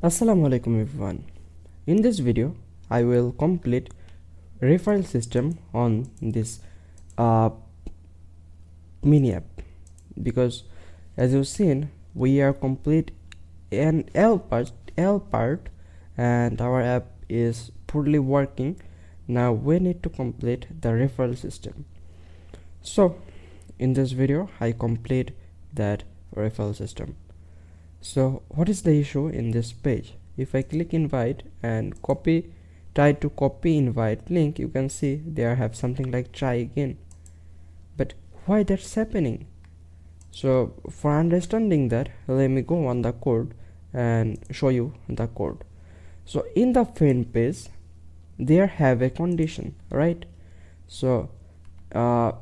Assalamu alaikum everyone. In this video I will complete referral system on this uh, mini app, because as you've seen we are complete an L part and our app is poorly working. Now we need to complete the referral system. So in this video I complete that referral system. So what is the issue in this page? If I click invite and try to copy invite link, you can see there have something like try again. But why that's happening? So for understanding that, let me go on the code and show you the code. So in the friend page there have a condition, right? So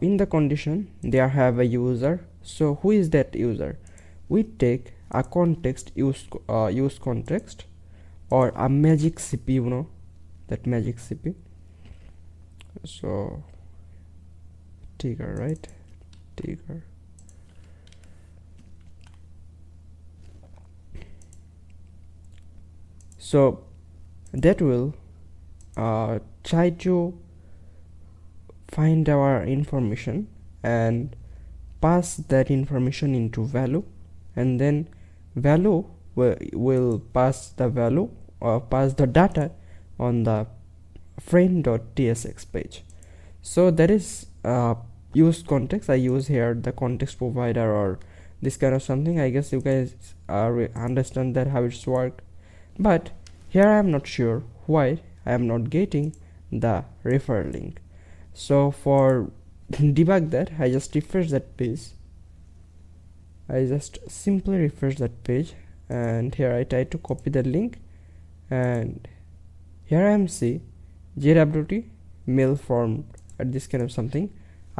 in the condition there have a user. So who is that user? We take a context use context or a magic CP, you know that magic CP. So Tiger, right? Tiger. So that will try to find our information and pass that information into value, and then value will pass the value or pass the data on the friend.tsx page. So that is use context. I use here the context provider or this kind of something. I guess you guys understand that how it's worked, but here I am not sure why I am not getting the refer link. So for debug that, I just refresh that page. I just simply refresh that page, and here I try to copy the link, and here I am see JWT mail form at this kind of something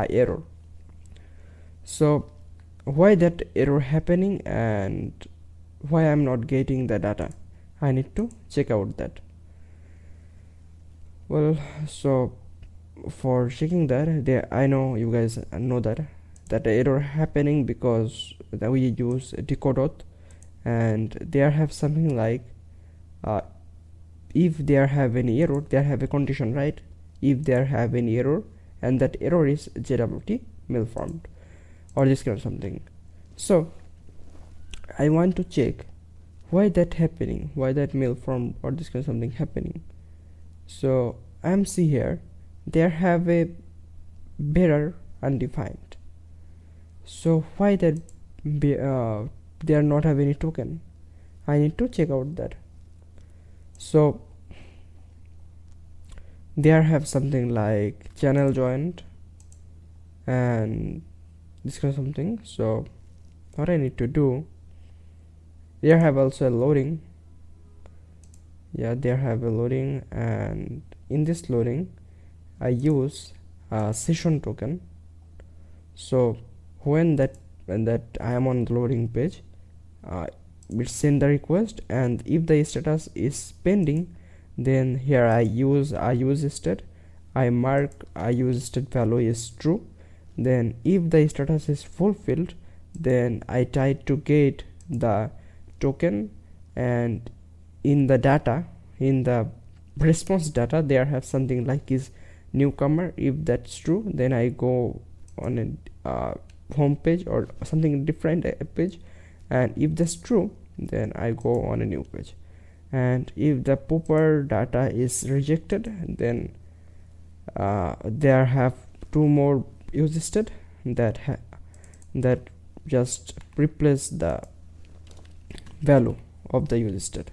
error. So why that error happening and why I'm not getting the data? I need to check out that. Well, so for checking that, there I know you guys know that error happening because that we use decode, and there have something like if there have any error, there have a condition, right? If there have any error and that error is JWT malformed or this kind of something. So I want to check why that happening, why that malformed or this kind of something happening. So I'm see here there have a bearer undefined. So why that they are not have any token? I need to check out that. So there have something like channel joined and this kind of something. So what I need to do, there have also a loading. Yeah, there have a loading, and in this loading I use a session token. So when that I am on the loading page, it send the request, and if the status is pending, then here I use state. I mark use state value is true. Then if the status is fulfilled, then I try to get the token, and in the data, in the response data, there have something like is newcomer. If that's true, then I go on a home page or something different page, and if that's true, then I go on a new page. And if the proper data is rejected, then there have two more use state that just replace the value of the use state.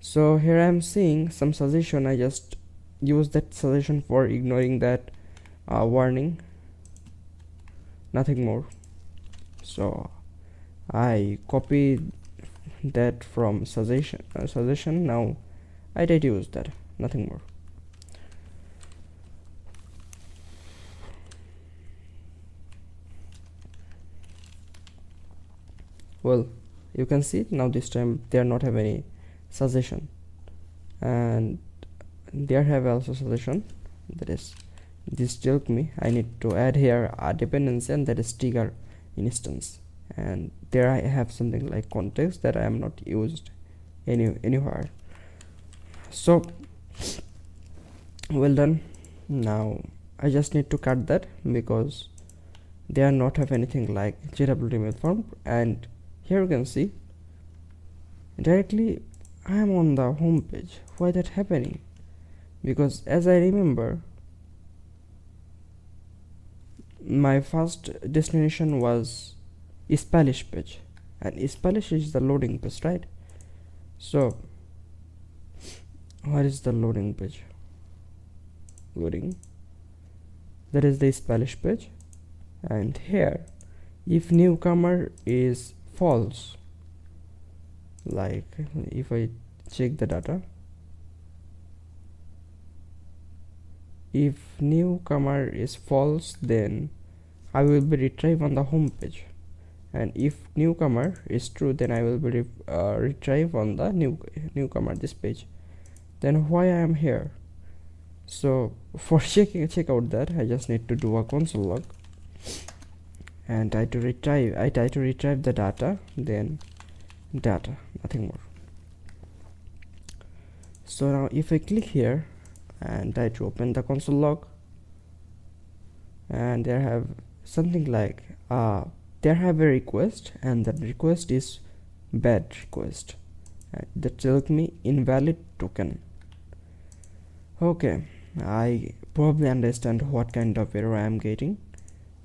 So here I am seeing some suggestion. I just use that suggestion for ignoring that warning, nothing more. So I copy that from suggestion. Now I try to use that, nothing more. Well, you can see now this time they are not have any suggestion, and there have also suggestion, that is this tells me I need to add here a dependency, and that is trigger instance. And there I have something like context that I am not used anywhere. So well done. Now I just need to cut that because they are not have anything like JWT email form. And here you can see directly I am on the home page. Why that happening? Because as I remember, my first destination was Spanish page, and Spanish is the loading page, right? So what is the loading page? Loading, that is the Spanish page. And here if newcomer is false, like if I check the data, if newcomer is false, then I will be retrieved on the home page, and if newcomer is true, then I will be retrieved on the newcomer this page. Then why I am here? So for check out that, I just need to do a console log and I try to retrieve the data, then data, nothing more. So now if I click here and try to open the console log, and there have something like there have a request, and that request is bad request, that tells me invalid token. Okay, I probably understand what kind of error I am getting.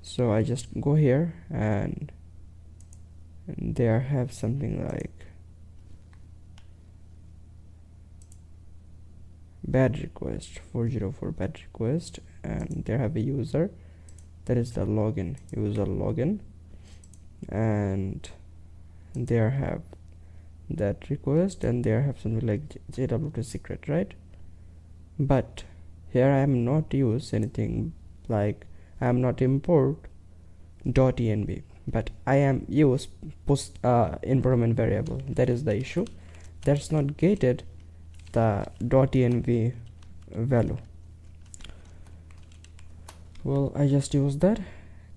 So I just go here and there have something like bad request, 404 bad request, and there have a user, that is the login, user login, and there have that request, and there have something like JWT secret, right? But here I am not use anything like I am not import .env, but I am use post environment variable. That is the issue. That's not gated the .env value. Well, I just use that,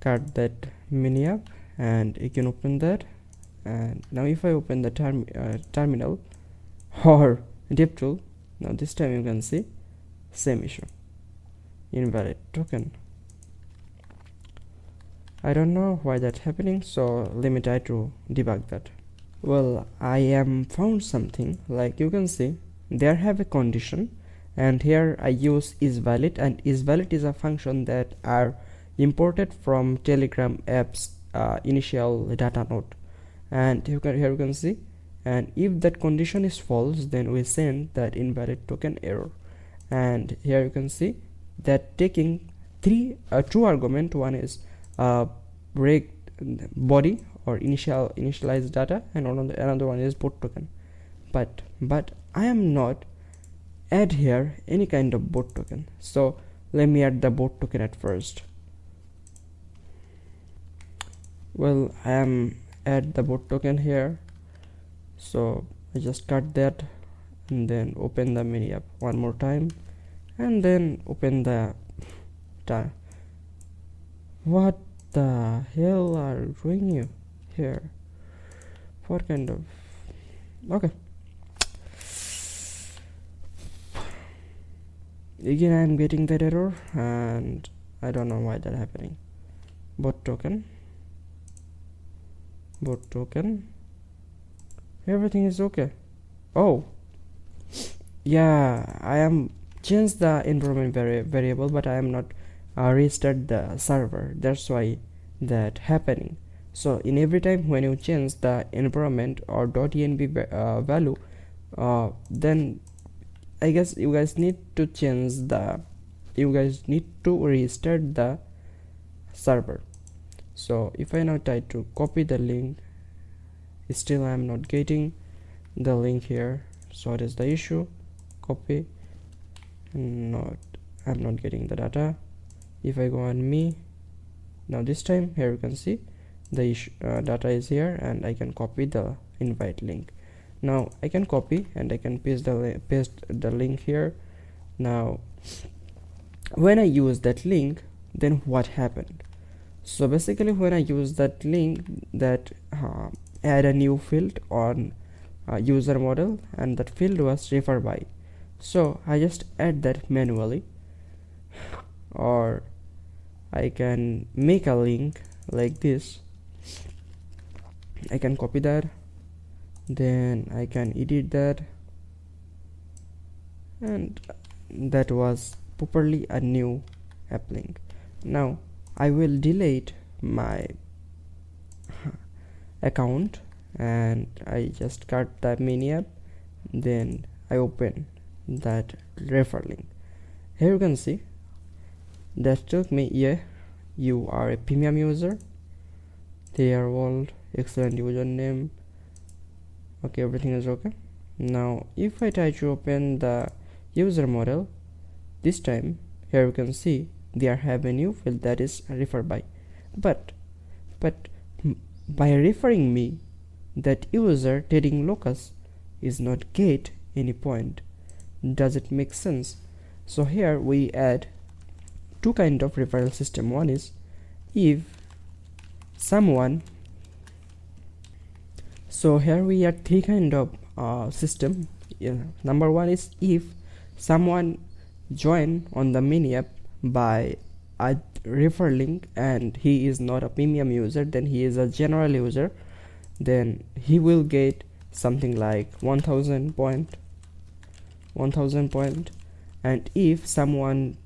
cut that mini app, and you can open that. And now if I open the terminal or DevTool, now this time you can see same issue, invalid token. I don't know why that's happening, so let me try to debug that. Well, I am found something like you can see there have a condition, and here I use isValid, and isValid is a function that are imported from Telegram app's initial data node. And here you can see, and if that condition is false, then we send that invalid token error. And here you can see that taking two argument, one is break body or initialized data, and another one is boot token. But I am not add here any kind of boot token, so let me add the boot token at first. Well, I am add the boot token here, so I just cut that and then open the mini app one more time, and then open the what the hell are you doing here? What kind of okay. Again I am getting that error, and I don't know why that happening. Boot token, everything is okay. Oh yeah, I am changed the environment variable, but I am not restart the server. That's why that happening. So in every time when you change the environment or .env value, then I guess you guys need to restart the server. So if I now try to copy the link, still I am not getting the link here. So what is the issue? Copy, I'm not getting the data. If I go on me, now this time here you can see the issue, data is here, and I can copy the invite link. Now I can copy and I can paste the link here. Now when I use that link, then what happened? So basically when I use that link, that add a new field on user model, and that field was refer by. So I just add that manually, or I can make a link like this. I can copy that, then I can edit that, and that was properly a new app link. Now I will delete my account and I just cut the mini app, then I open that refer link. Here you can see that took me, yeah, you are a premium user, their world, excellent username, okay, everything is okay. Now if I try to open the user model, this time here you can see they have a new field that is refer by, but by referring me, that user Tedding locus is not get any point. Does it make sense? So here we add two kind of referral system. One is if someone, so here we add three kind of system. Number one is if someone join on the mini app by a refer link and he is not a premium user, then he is a general user, then he will get something like 1000 point. And if someone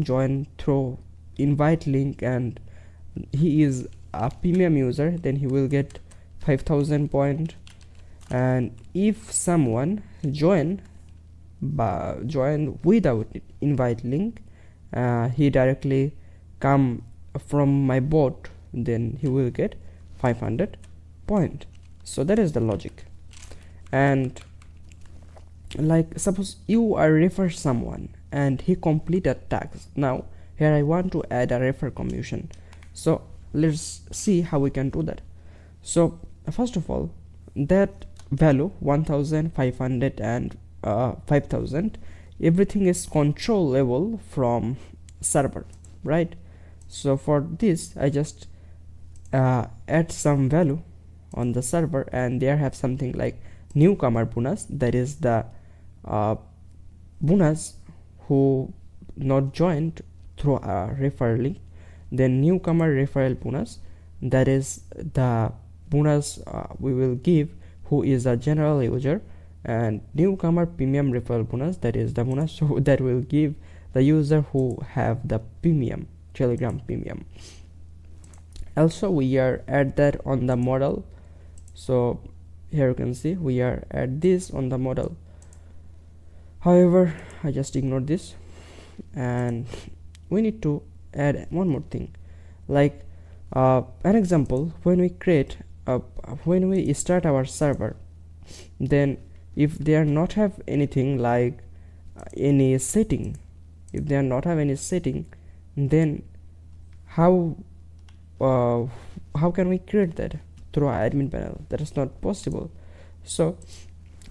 join through invite link and he is a premium user, then he will get 5000 point. And if someone join without invite link, he directly come from my bot, then he will get 500 point. So that is the logic. And like suppose you are refer someone and he complete a task. Now here I want to add a refer commission, so let's see how we can do that. So first of all, that value 1500 and 5000, everything is controllable from server, right? So for this I just add some value on the server, and there have something like newcomer bonus, that is the bonus who not joined through a referral link. Then newcomer referral bonus, that is the bonus we will give who is a general user. And newcomer premium referral bonus, that is the bonus that will give the user who have the premium Telegram premium. Also we are add that on the model. So here you can see we are add this on the model. However, I just ignored this, and we need to add one more thing, like an example. When we start our server, then if they are not have anything like any setting, then how can we create that through our admin panel? That is not possible. So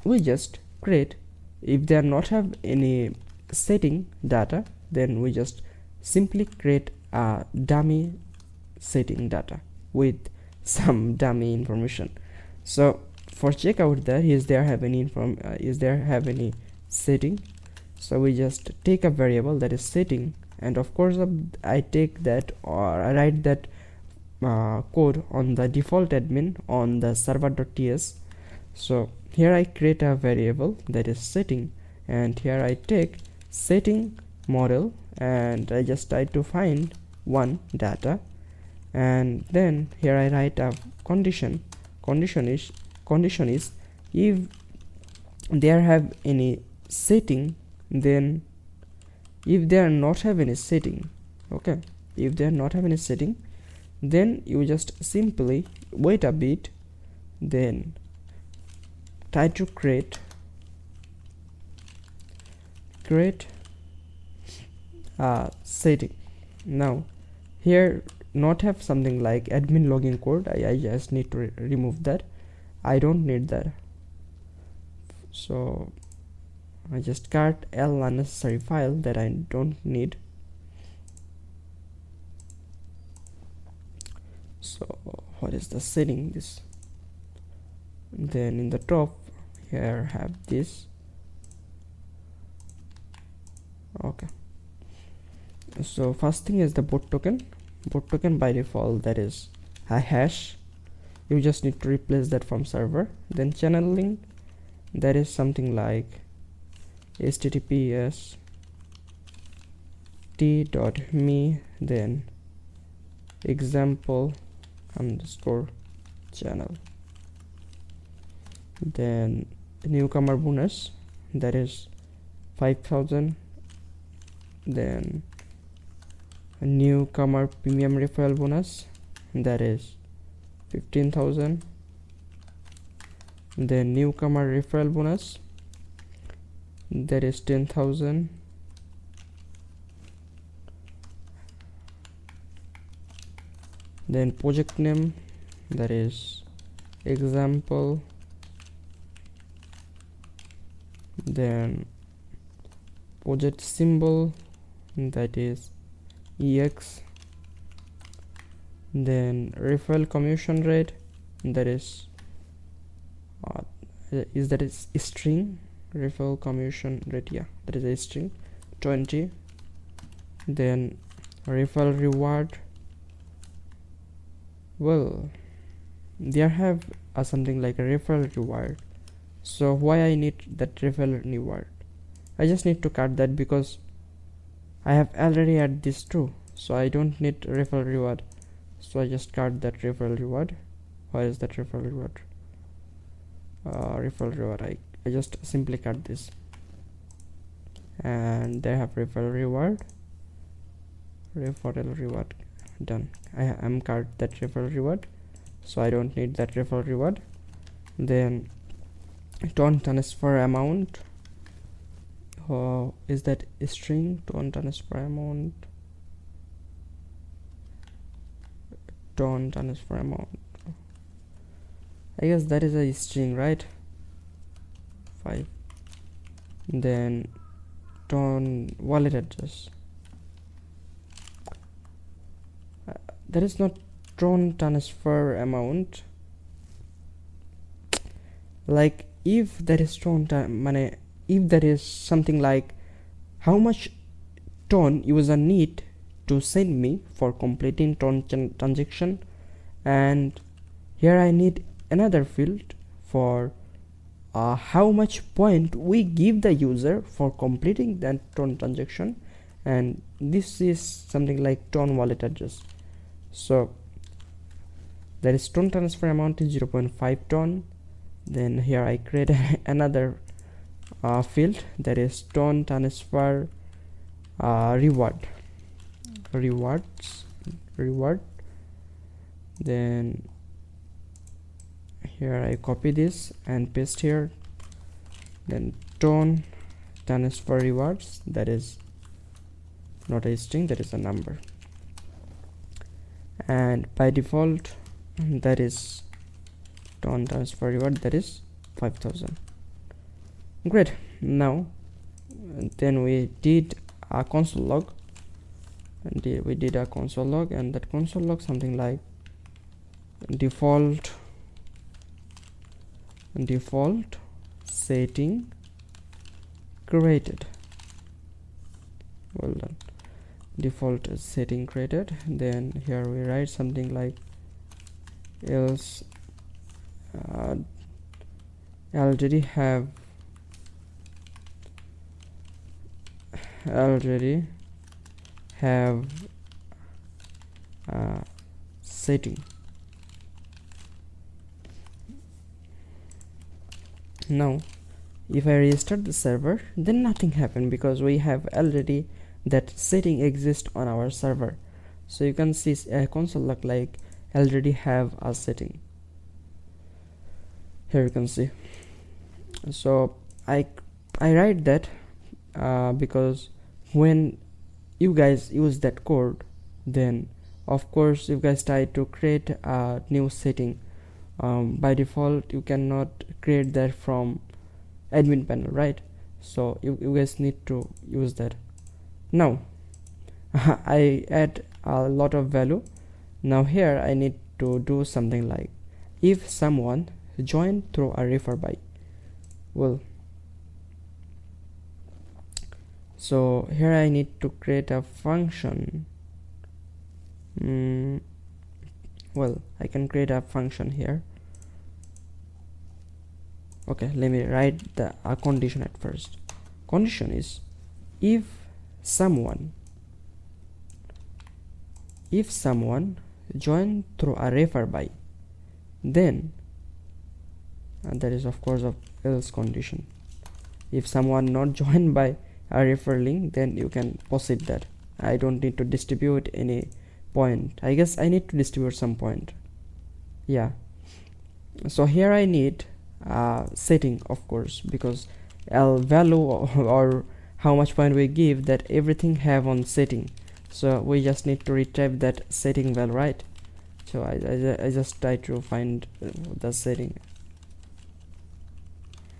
we just create, if they are not have any setting data, then we just simply create a dummy setting data with some dummy information. So for check out that is there have any setting, so we just take a variable that is setting, and of course I take that, or I write that code on the default admin on the server.ts. So here I create a variable that is setting, and here I take setting model, and I just try to find one data, and then here I write a condition is if there have any setting, then if they are not have any setting, okay, if they are not have any setting, then you just simply wait a bit, then try to create a setting. Now here not have something like admin login code, I just need to remove that. I don't need that, so I just cut all unnecessary file that I don't need. So what is the setting? This then in the top here have this. Okay, so first thing is the boot token. Boot token by default that is a hash, you just need to replace that from server. Then channel link, that is something like https t.me then example underscore channel. Then newcomer bonus, that is 5,000. Then a newcomer premium referral bonus, that is 15,000. Then newcomer referral bonus, that is 10,000. Then project name, that is example. Then project symbol, that is EX. Then referral commission rate, that is string. Referral commission rate, yeah, that is a string, 20. Then referral reward, well, there have something like a referral reward. So why I need that referral reward? I just need to cut that because I have already added this too, so I don't need referral reward. So I just cut that referral reward. Why is that referral reward? Referral reward, I just simply cut this, and they have referral reward done. I am cut that referral reward, so I don't need that referral reward. Then tone transfer amount, is that a string? Tone transfer amount, tone transfer amount, I guess that is a string, right? 5. Then tone wallet address, that is not tone transfer amount. Like if there is if there is something like how much tone user need to send me for completing tone transaction, and here I need another field for how much point we give the user for completing that tone transaction, and this is something like tone wallet address. So there is tone transfer amount is 0.5 tone. Then here I create another field, that is tone transfer reward. Then here I copy this and paste here. Then tone transfer rewards, that is not a string, that is a number, and by default that is tone transfer reward, that is 5,000. Great. Now then we did a console log, and we did a console log, and that console log something like default setting created. Well done. Default setting created. Then here we write something like else already have setting. Now if I restart the server, then nothing happened because we have already that setting exists on our server. So you can see a console log like already have a setting. Here you can see. So I write that because when you guys use that code, then of course you guys try to create a new setting. By default you cannot create that from admin panel, right? So you guys need to use that. Now I add a lot of value. Now here I need to do something like if someone join through a refer by. Well, so here I need to create a function. Well, I can create a function here. Okay, let me write a condition at first. Condition is if someone join through a refer by, then that is of course of else condition. If someone not joined by a refer link, then you can proceed that. I don't need to distribute any point. I guess I need to distribute some point. Yeah, so here I need setting, of course, because L value or how much point we give, that everything have on setting. So we just need to retrieve that setting value, right? So I just try to find the setting,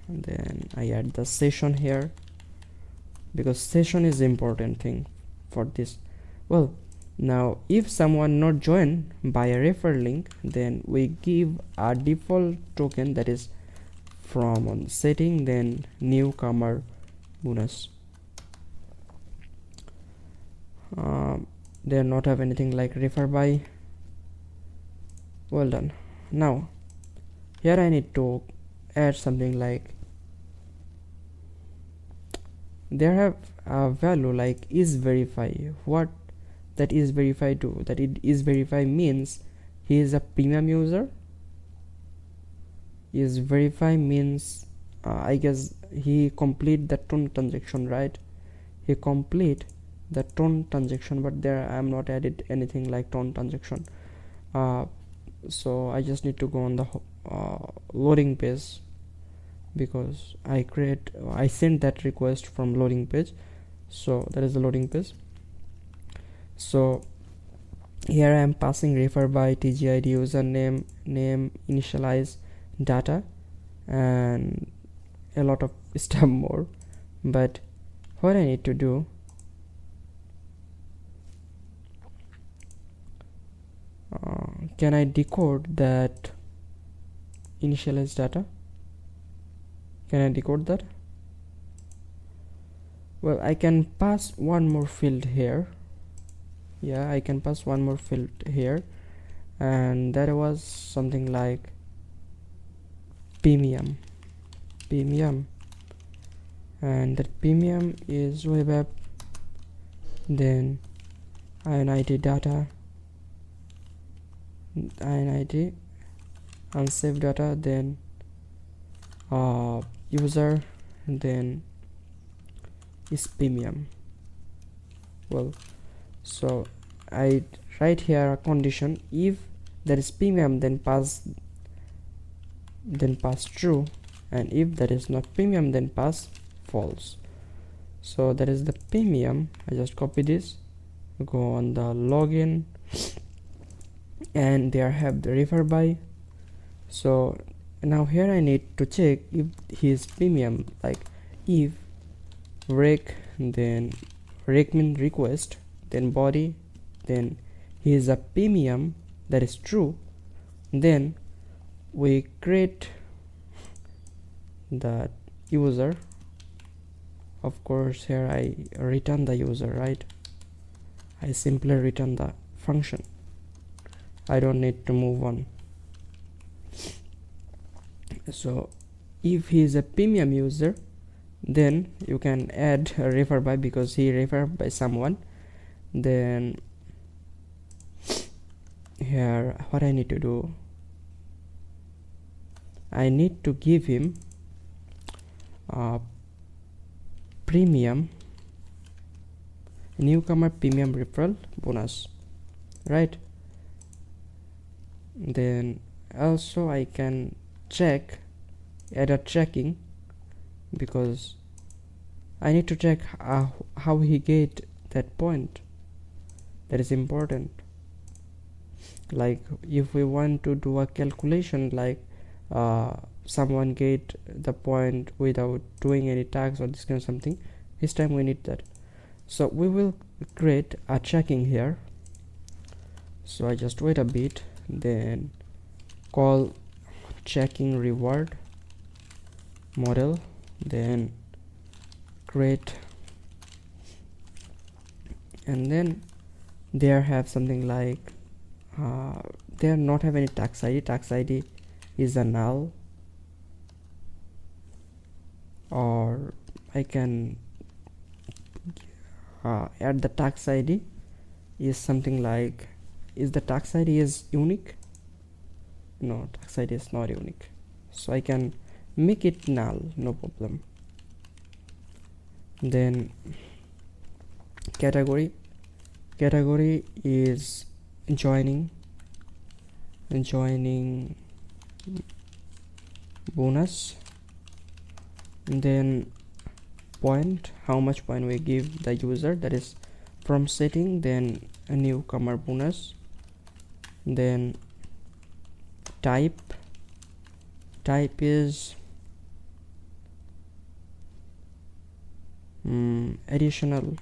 and then I add the session here, because session is important thing for this. Well, now if someone not join by a refer link, then we give a default token, that is from on setting, then newcomer bonus. They not have anything like refer by. Well done. Now here I need to add something like, there have a value like is verify. What that is verify do? That it is verify means he is a premium user. Is verify means I guess he complete the tone transaction, right? He complete the tone transaction, but there I am not added anything like tone transaction. So I just need to go on the loading page, because I sent that request from loading page. So that is the loading page. So here I am passing refer by tgid username, name, initialize, data, and a lot of stuff more. But what I need to do, can I decode that initialize data? Can I decode that? Well, I can pass one more field here. Yeah, I can pass one more field here, and that was something like premium, and that premium is web app, then init data, init unsafe data, then user, then is premium. Well, so I write here a condition, if there is premium, then pass true, and if that is not premium, then pass false. So that is the premium. I just copy this, go on the login, and there have the refer by. So now here I need to check if he is premium, like if rec, then rec mean request, then body, then he is a premium, that is true, then we create the user. Of course here I return the user, right? I simply return the function. I don't need to move on. So if he is a premium user, then you can add a refer by, because he referred by someone. Then here what I need to do, I need to give him premium newcomer premium referral bonus, right? Then also I can check, add a tracking, because I need to check how he get that point. That is important. Like if we want to do a calculation, like someone get the point without doing any tags or this kind of something, this time we need that. So we will create a tracking here. So I just wait a bit, then call checking reward model, then create, and then there have something like there not have any tax ID. Tax ID is a null, or I can add the tax ID is something like, is the tax ID is unique? No, tax ID is not unique, so I can make it null, no problem. Then category is joining bonus, then point, how much point we give the user, that is from setting, then a newcomer bonus, then type is additional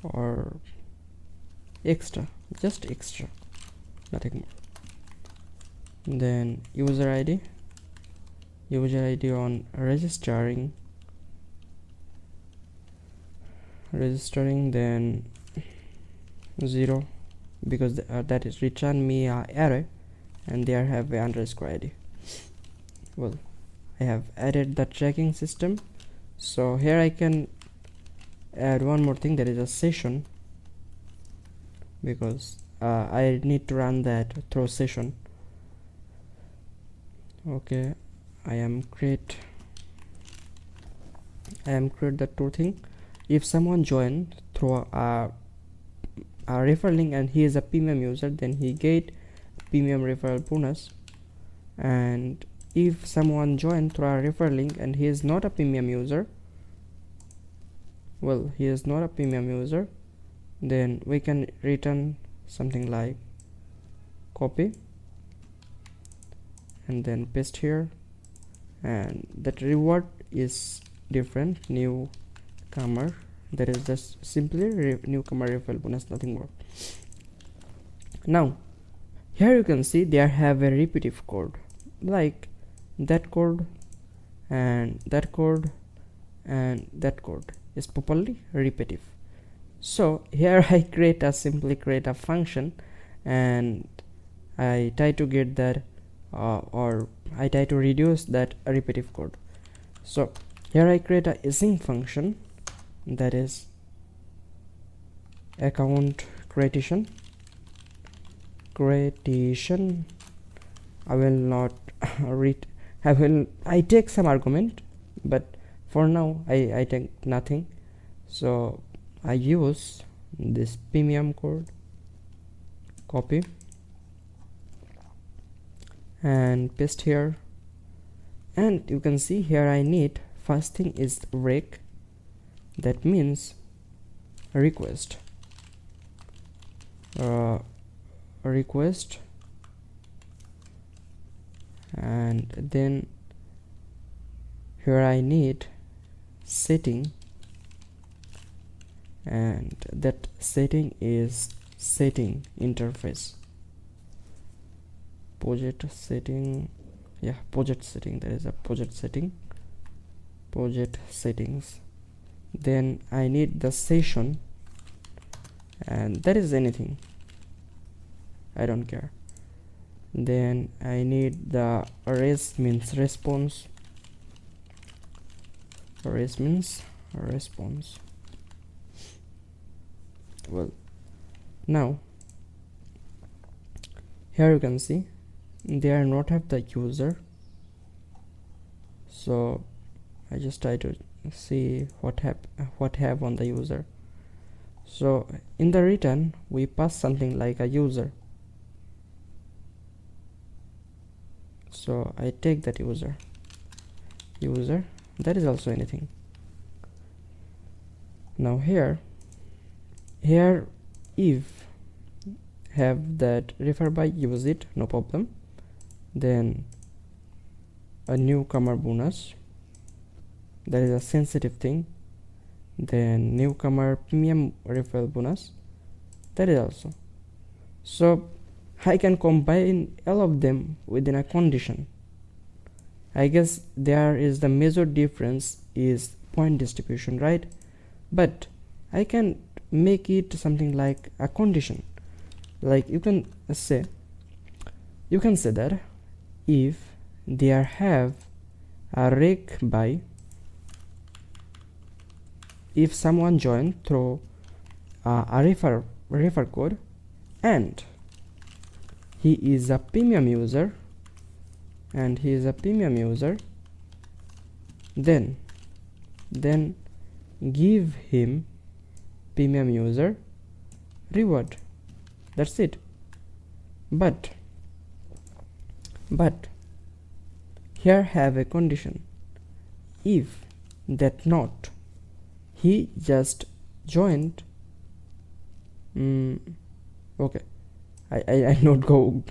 or extra, just extra, nothing more. Then user ID on registering, then 0, because that is return me a array, and there have a underscore ID. Well, I have added the tracking system, so here I can add one more thing, that is a session, because I need to run that through session. Okay, I am create the two thing. If someone joined through a referral link and he is a premium user, then he get premium referral bonus. And if someone joined through a referral link and he is not a premium user, well, he is not a premium user, then we can return something like copy and then paste here, and that reward is different, newcomer, that is just simply newcomer referral bonus, nothing more. Now here you can see there have a repetitive code, like that code and that code and that code is properly repetitive. So here I simply create a function, and I try to get that or I try to reduce that repetitive code. So here I create a async function, that is account creation. I will not read, I take some argument, but for now I take nothing. So I use this premium code, copy and paste here, and you can see here I need, first thing is rec, that means request, and then here I need setting, and that setting is setting interface, project setting, that is a project settings. Then I need the session, and that is anything, I don't care. Then I need the res means response, well, now here you can see they are not have the user, so I just try to see what have on the user. So in the return we pass something like a user, so I take that user, that is also anything. Now here if have that refer by, use it, no problem. Then a newcomer bonus, that is a sensitive thing. Then newcomer premium referral bonus, that is also. So I can combine all of them within a condition. I guess there is the major difference is point distribution, right? But I can make it something like a condition. Like you can say that if there have a rec by, if someone join through a refer code and he is a premium user, then give him premium user reward. That's it. But here have a condition. If that not, he just joined. Okay, I not go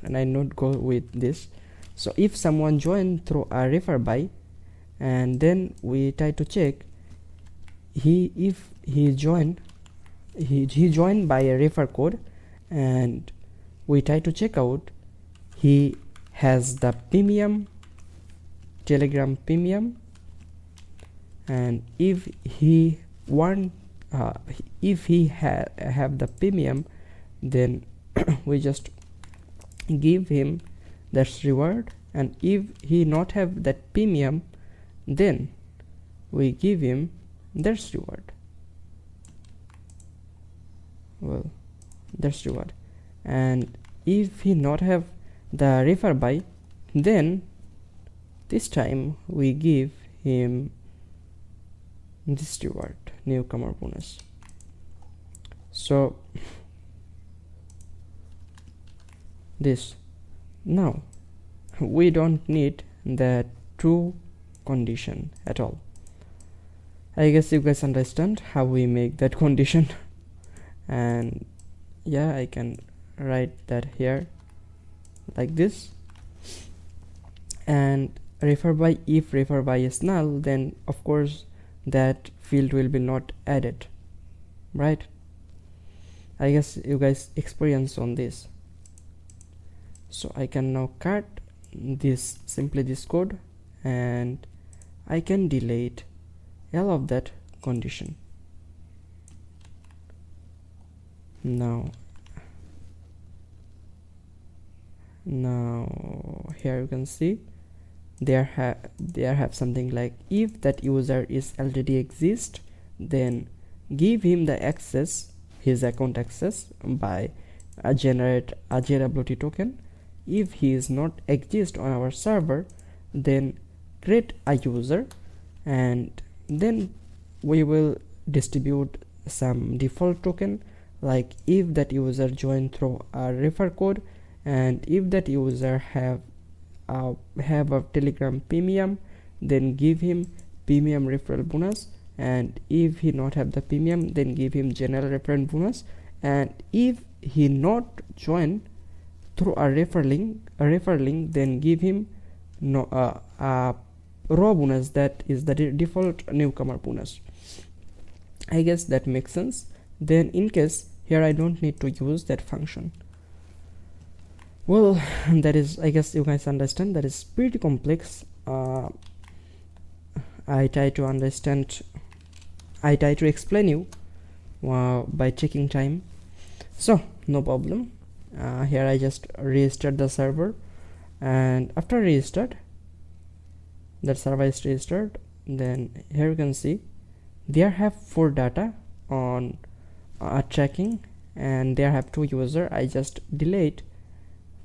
with this. So if someone joined through a refer by, and then we try to check if he joined by a refer code, and we try to check out he has the premium, Telegram premium, and if he have the premium, then we just give him that reward, and if he not have that premium, then we give him that reward. Well, that's reward. And if he not have the refer by, then this time we give him this reward, newcomer bonus. So this, now we don't need that true condition at all. I guess you guys understand how we make that condition. And yeah, I can write that here like this. And refer by, if refer by is null, then of course that field will be not added, right? I guess you guys experience on this. So I can now cut this, simply this code, and I can delete all of that condition. Now here you can see there have something like, if that user is already exist, then give him the access, his account access, by generate a JWT token. If he is not exist on our server, then create a user, and then we will distribute some default token, like if that user join through a refer code, and if that user have a Telegram premium, then give him premium referral bonus, and if he not have the premium, then give him general referral bonus, and if he not join through a refer link, then give him a raw bonus, that is the default newcomer bonus. I guess that makes sense. Then in case here I don't need to use that function. Well, that is, I guess you guys understand, that is pretty complex. I try to explain you by taking time, so no problem. Here I just restart the server, and after restart, that server is restarted. Then here you can see there have 4 data on tracking, and there have 2 user. I just delete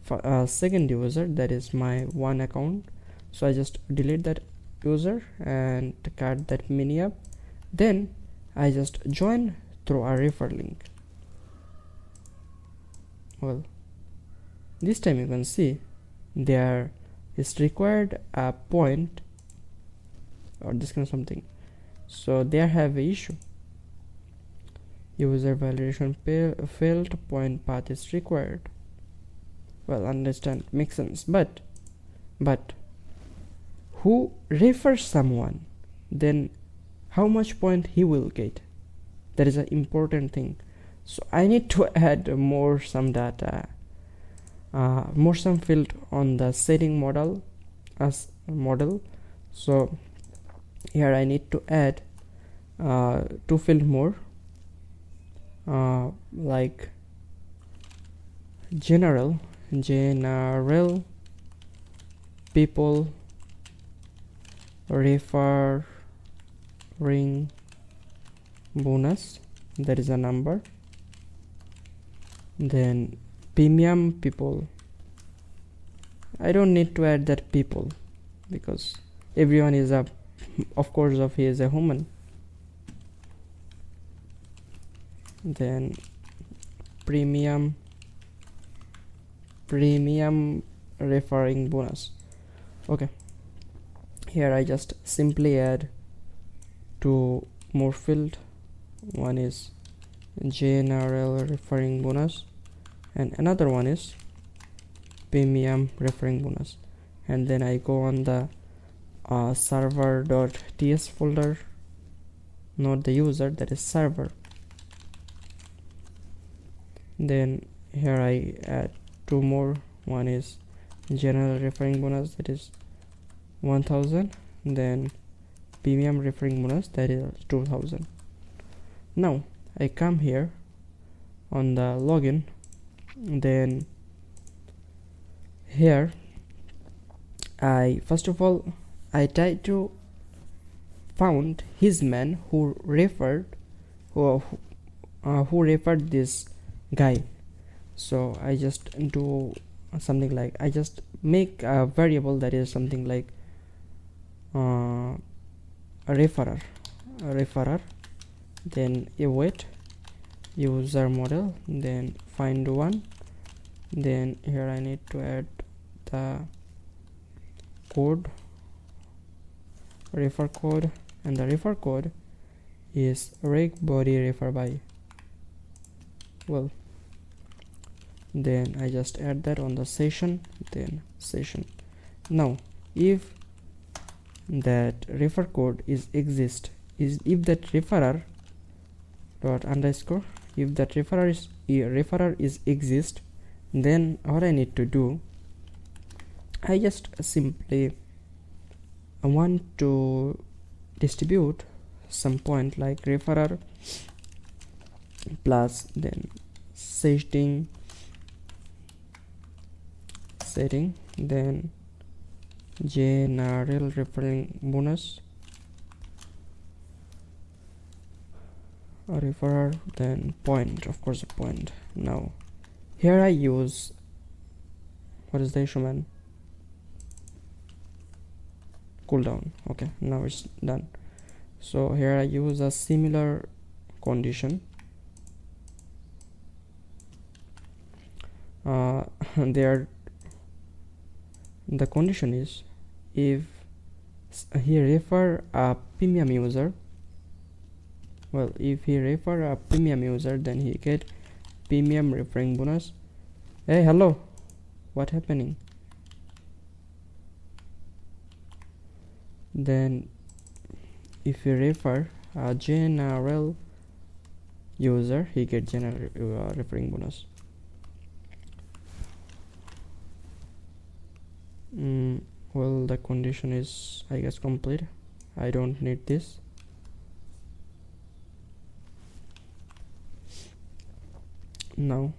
for second user, that is my one account, so I just delete that user and cut that mini up. Then I just join through a refer link. Well, this time you can see there is required a point or this kind of something, so there have a issue. User validation failed, point path is required. Well, understand, makes sense, but who refers someone, then how much point he will get? That is an important thing. So I need to add more some data. more some field on the setting model as model. So here I need to add two field more, like general people referring bonus, that is a number. Then premium people, I don't need to add that people because everyone is a, of course of he is a human. Then premium referring bonus. Okay, here I just simply add two more field. One is general referring bonus and another one is premium referring bonus. And then I go on the server.ts folder, not the user, that is server. Then here I add two more. One is general referring bonus, that is 1000, then premium referring bonus, that is 2000. Now I come here on the login, then here I first of all I try to found his man who referred this guy. So I just do something like, I just make a variable that is something like a referrer, then await user model, then find one. Then here I need to add the code, refer code, and the refer code is reg body refer by. Well, then I just add that on the session, then session. Now if that refer code is exist, is if that referrer dot underscore, if that referrer is exist, then what I need to do, I just simply want to distribute some point like referrer plus then setting, then general referring bonus, referrer, then point, of course a point. Now here I use, what is the issue, man? Cooldown. Okay, now it's done. So here I use a similar condition. There the condition is if he refer a premium user, well, if he refer a premium user, then he get premium referring bonus. Hey, hello, what happening? Then if you refer a general user, he get general referring bonus. Well, the condition is, I guess, complete. I don't need this. Now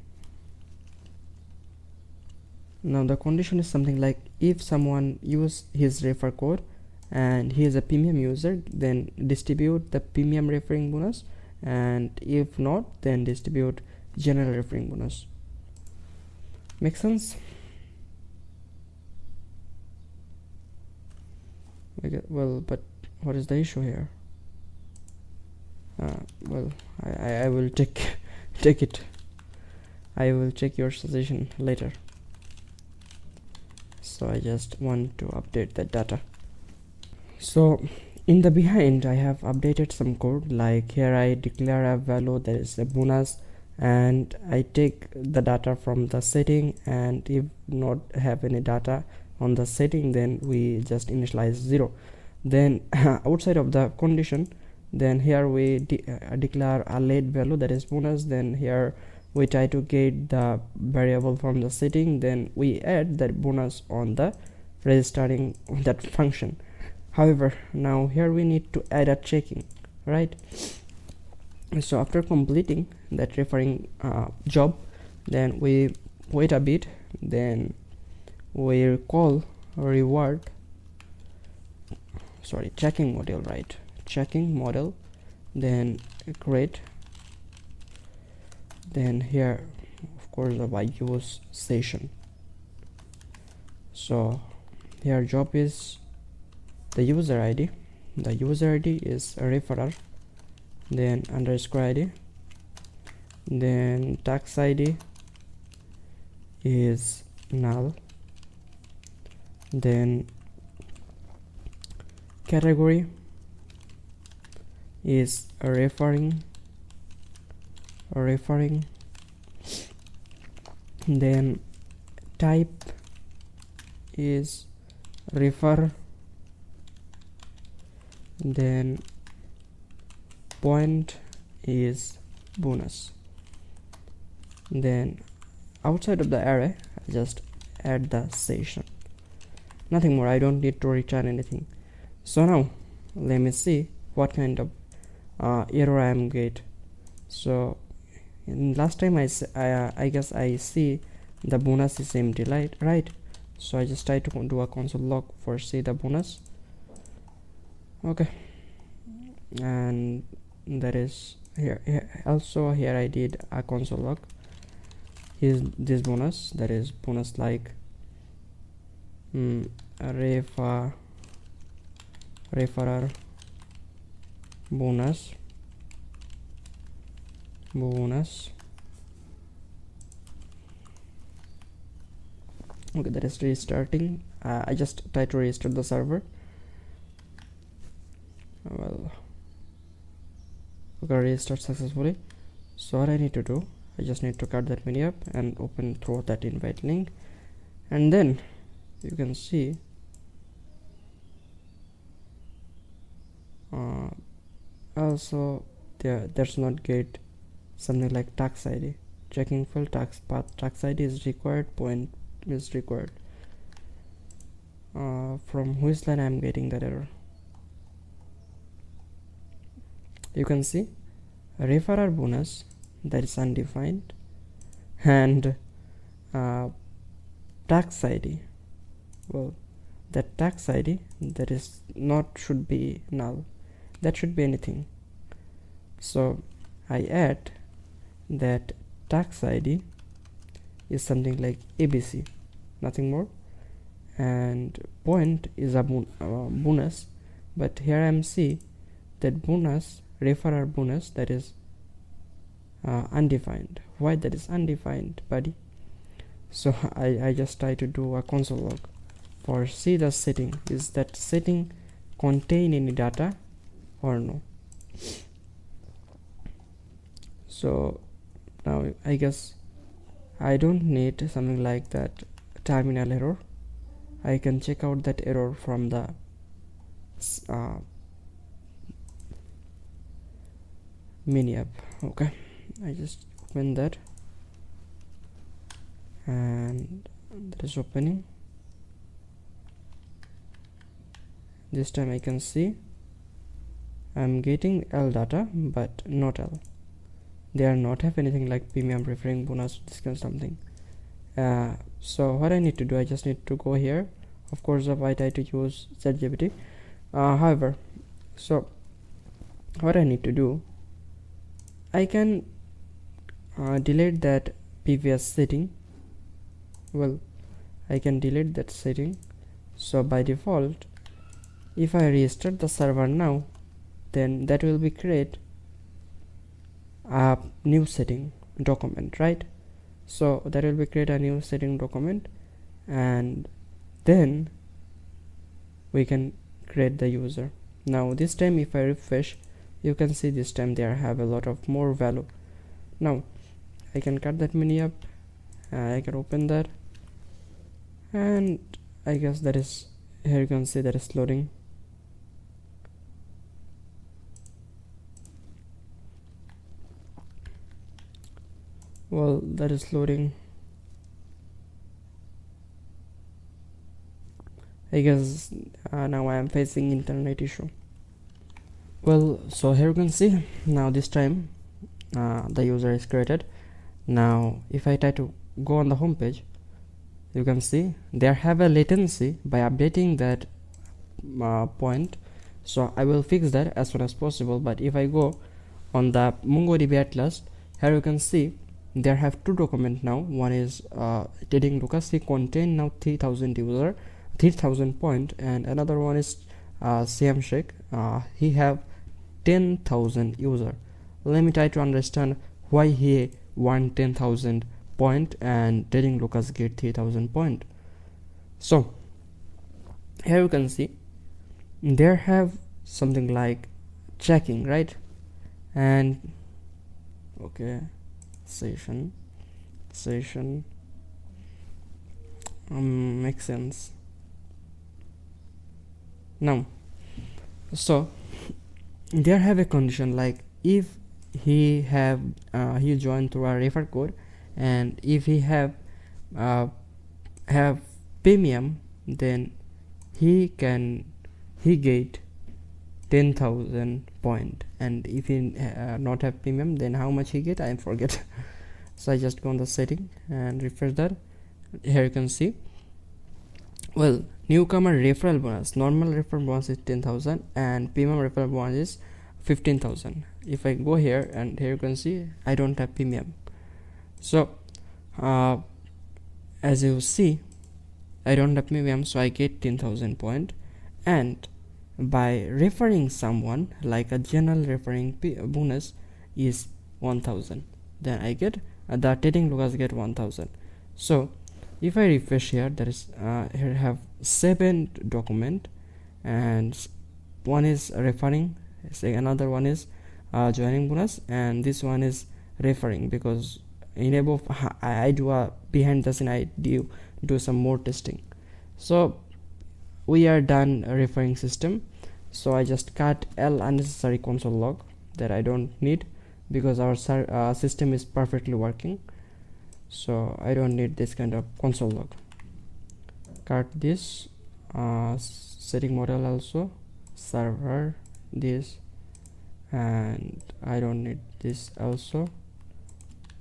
the condition is something like, if someone use his refer code and he is a premium user, then distribute the premium referring bonus, and if not, then distribute general referring bonus. Make sense? Okay, well, but what is the issue here? Well, I will take it. I will check your suggestion later. So I just want to update that data. So in the behind I have updated some code, like here I declare a value that is a bonus, and I take the data from the setting, and if not have any data on the setting, then we just initialize 0. Then outside of the condition, then here we declare a late value that is bonus, then here we try to get the variable from the setting, then we add that bonus on the registering that function. However, now here we need to add a checking, right? So after completing that referring job, then we wait a bit, then we call checking model, right? Checking model, then create, then here of course I use session. So here job is the user ID, the user ID is a referrer, then underscore ID, then tax ID is null, then category is referring, then type is refer, then point is bonus. Then outside of the array I just add the session, nothing more. I don't need to return anything. So now let me see what kind of error I am get. So in last time I guess I see the bonus is empty, right? So I just try to do a console log for see the bonus. Okay, and that is here. Also here I did a console log. Here's this bonus, that is bonus like referrer bonus. Okay, that is restarting. I just try to restart the server. Well, okay, restart successfully. So what I need to do, I just need to cut that menu up and open through that invite link, and then you can see also there's not get something like tax ID, checking full tax path, tax ID is required, point is required. From which line I am getting that error? You can see referrer bonus, that is undefined, and tax ID, well, that tax ID, that is not should be null, that should be anything. So I add that tax ID is something like ABC, nothing more, and point is a bonus, but here I am see that bonus, referrer bonus, that is undefined. Why that is undefined, buddy? So I just try to do a console log for see the setting, is that setting contain any data or no. So now I guess I don't need something like that terminal error. I can check out that error from the mini app. Okay, I just open that, and that is opening. This time I can see I'm getting L data but not L. They are not have anything like premium referring bonus, this kind of something. So what I need to do, I just need to go here. Of course I try to use ChatGPT. However, so what I need to do, I can delete that previous setting. Well, I can delete that setting. So by default, if I restart the server now, then that will be create a new setting document, right? So that will be create a new setting document, and then we can create the user. Now this time if I refresh, you can see this time they have a lot of more value. Now I can cut that menu up, I can open that, and I guess that is, here you can see that is loading. Well, that is loading. I guess now I am facing internet issue. Well, so here you can see now this time the user is created. Now if I try to go on the home page, you can see there have a latency by updating that point. So I will fix that as soon as possible. But if I go on the MongoDB Atlas, here you can see there have two documents now. One is Trading Lucas, he contain now 3000 user, 3000 point, and another one is Siam Shekh, he have 10,000 user. Let me try to understand why he want 10,000 point and Trading Lucas get 3000 point. So here you can see there have something like checking, right? And okay, session makes sense now. So there have a condition like if he have he joined through a refer code, and if he have premium, then he get 10,000 point, and if he not have premium, then how much he get I forget. So I just go on the setting and refresh that. Here you can see, well, newcomer referral bonus, normal referral bonus is 10,000 and premium referral bonus is 15,000. If I go here, and here you can see I don't have premium. So as you see I don't have premium, so I get 10,000 point, and by referring someone, like a general referring bonus is 1000, then I get the Trading Lucas get 1000. So if I refresh here, that is here have 7 document, and one is referring, say another one is joining bonus, and this one is referring, because in above I do a behind the scene, I do some more testing. So we are done referring system. So I just cut L unnecessary console log that I don't need, because our system is perfectly working, so I don't need this kind of console log. Cut this setting model also, server this, and I don't need this also,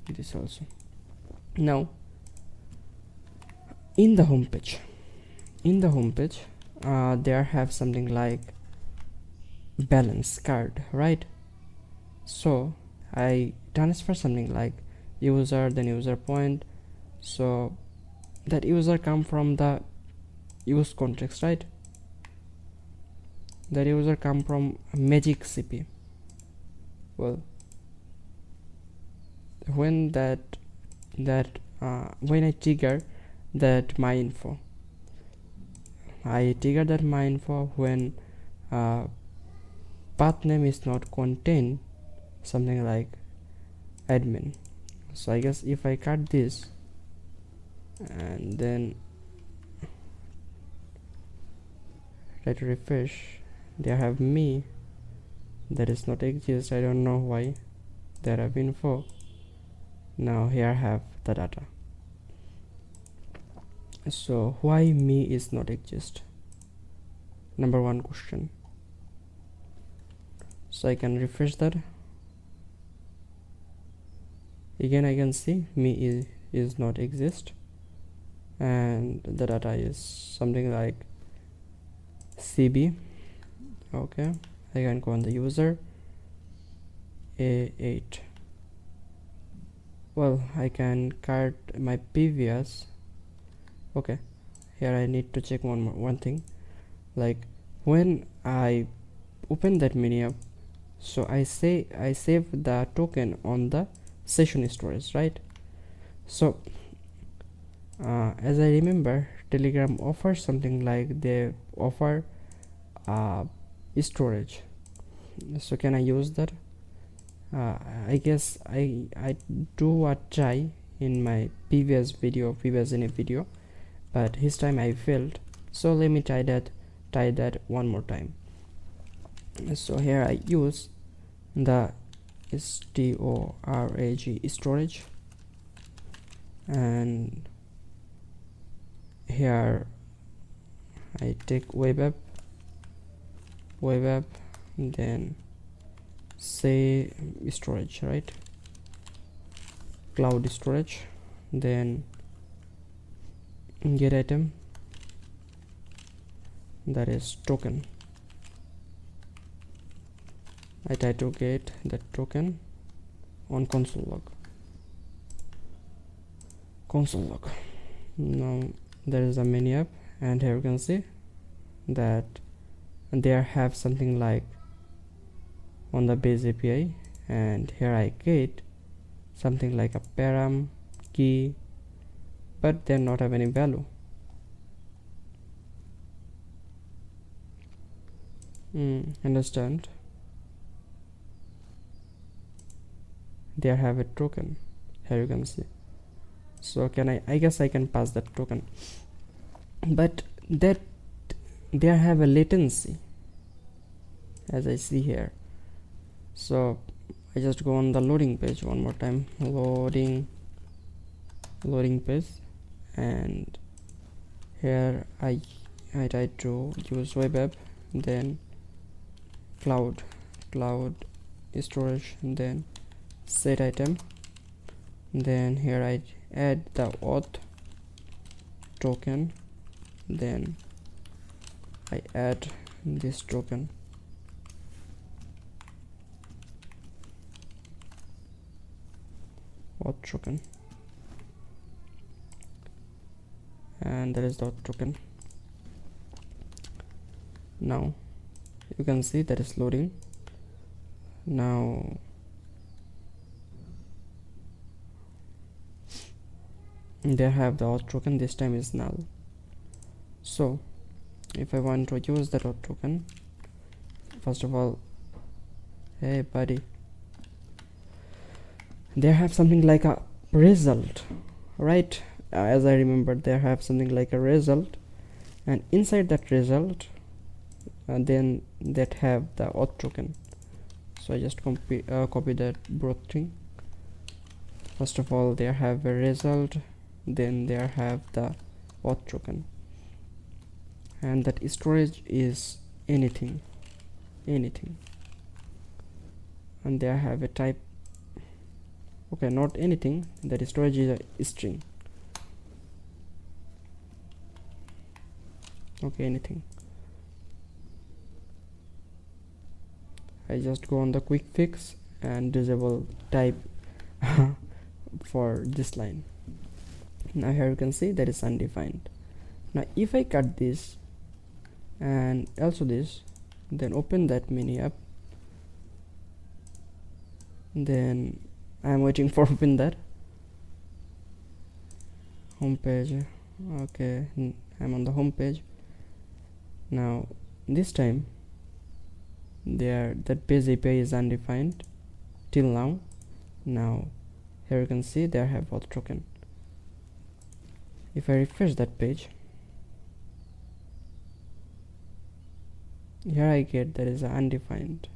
this also. Now in the home page there have something like balance card, right? So I transfer something like user, then user point, so that user come from the use context, right? That user come from magic CP. Well, when when I trigger that my info, I trigger that my info when path name is not contain something like admin. So I guess if I cut this and then try to refresh, they have me that is not exist. I don't know why. There have info. Now here I have the data. So why me is not exist? Number one question. So I can refresh that. Again I can see me is not exist, and the data is something like CB. Okay, I can go on the user A8. Well, I can cut my previous. Okay, here I need to check one thing, like when I open that menu, so I save the token on the session storage, right? So as I remember, Telegram offers something like they offer storage. So can I use that? I guess I do a try in my previous video, but this time I failed. So let me try that one more time. So here I use the storage storage. and here I take web app, then say storage, right, cloud storage, then get item, that is token. I try to get that token on console log. Now there is a menu app, and here you can see that there have something like on the base API, and here I get something like a param key, but they not have any value. Understand? They have a token, here you can see. So I guess I can pass that token, but that they have a latency, as I see here. So I just go on the loading page one more time, loading page, and here I try to use web app, then cloud storage, and then set item, then here I add the auth token, then I add this token. Auth token, and that is the auth token. Now you can see that is loading. Now they have the auth token, this time is null. So if I want to use that auth token, first of all, hey buddy, they have something like a result, right? As I remember, they have something like a result, and inside that result then that have the auth token. So I just copy that both thing. First of all, they have a result, then they have the auth token, and that storage is anything, and they have a type. Okay, not anything, that storage is a string. Okay, anything. I just go on the quick fix and disable type for this line. Now here you can see that is undefined. Now if I cut this and also this, then open that menu app, then I am waiting for open that home page. Okay, I'm on the home page. Now this time that base API is undefined till now. Now here you can see they have auth token. If I refresh that page, here I get that is undefined,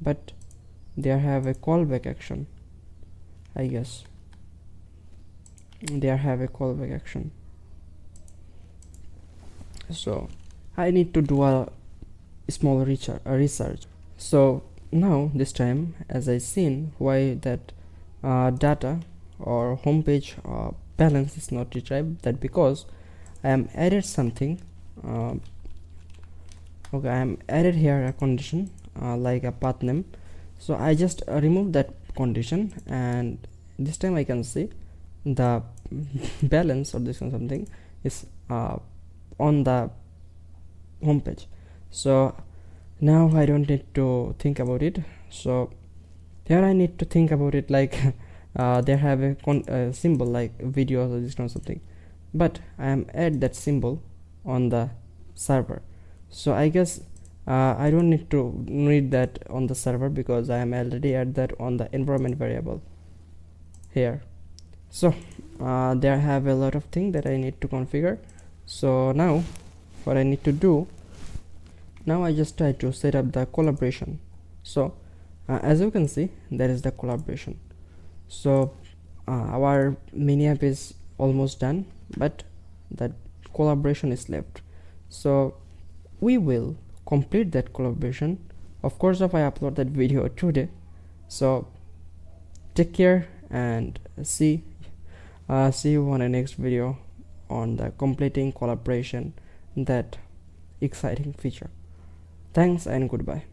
but they have a callback action. I guess they have a callback action. So I need to do a small research. So now this time, as I seen why that data or homepage balance is not retrieved, that because I am added something. Okay, I am added here a condition like a path name. So I just remove that condition, and this time I can see the balance or this or something is on the home page. So now I don't need to think about it. So here I need to think about it, like they have a symbol like videos or this kind of something, but I am add that symbol on the server. So I guess I don't need to read that on the server because I am already add that on the environment variable here. So there have a lot of things that I need to configure. So now what I need to do, now I just try to set up the collaboration. So As you can see, there is the collaboration. So our mini app is almost done, but that collaboration is left. So we will complete that collaboration, of course, if I upload that video today. So take care and see you on the next video on the completing collaboration, that exciting feature. Thanks and goodbye.